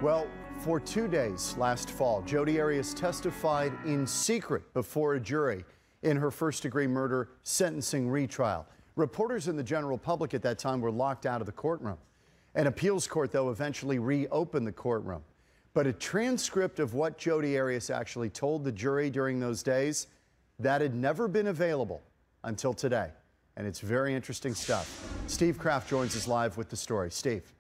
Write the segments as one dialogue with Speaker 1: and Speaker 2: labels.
Speaker 1: Well, for 2 days last fall, Jodi Arias testified in secret before a jury in her first-degree murder sentencing retrial. Reporters and the general public at that time were locked out of the courtroom. An appeals court, though, eventually reopened the courtroom. But a transcript of what Jodi Arias actually told the jury during those days, that had never been available until today. And it's very interesting stuff. Steve Kraft joins us live with the story. Steve.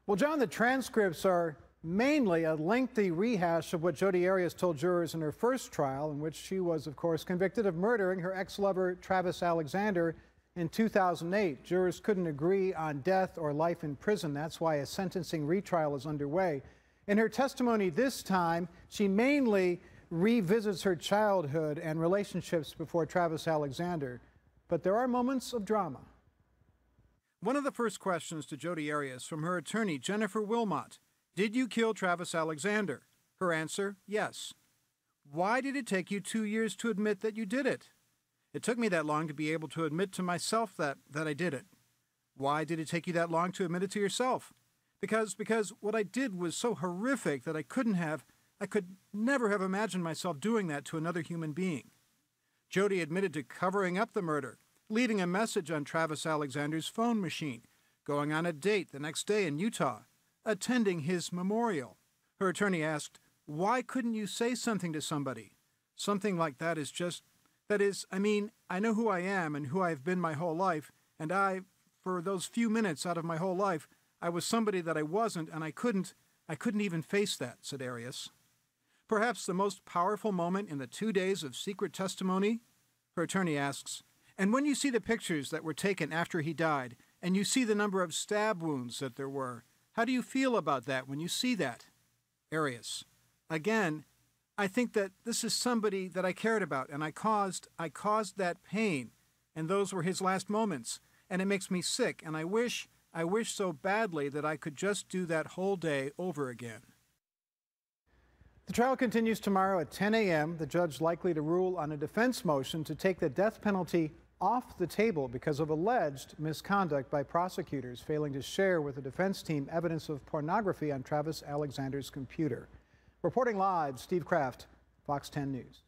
Speaker 2: Well, John, the transcripts are mainly a lengthy rehash of what Jodi Arias told jurors in her first trial, in which she was, of course, convicted of murdering her ex-lover, Travis Alexander, in 2008. Jurors couldn't agree on death or life in prison. That's why a sentencing retrial is underway. In her testimony this time, she mainly revisits her childhood and relationships before Travis Alexander. But there are moments of drama. One of the first questions to Jodi Arias from her attorney, Jennifer Wilmot: did you kill Travis Alexander? Her answer, yes. Why did it take you 2 years to admit that you did it? It took me that long to be able to admit to myself that I did it. Why did it take you that long to admit it to yourself? Because what I did was so horrific that I could never have imagined myself doing that to another human being. Jodi admitted to covering up the murder, leaving a message on Travis Alexander's phone machine, going on a date the next day in Utah, attending his memorial. Her attorney asked, why couldn't you say something to somebody? Something like that is just, I know who I am and who I've been my whole life, and for those few minutes out of my whole life, I was somebody that I wasn't, and I couldn't even face that, said Arias. Perhaps the most powerful moment in the 2 days of secret testimony? Her attorney asks, and when you see the pictures that were taken after he died, and you see the number of stab wounds that there were, how do you feel about that when you see that? Arias, again, I think that this is somebody that I cared about, and I caused that pain, and those were his last moments, and it makes me sick, and I wish so badly that I could just do that whole day over again. The trial continues tomorrow at 10 a.m. The judge likely to rule on a defense motion to take the death penalty off the table because of alleged misconduct by prosecutors failing to share with the defense team evidence of pornography on Travis Alexander's computer. Reporting live, Steve Kraft, Fox 10 News.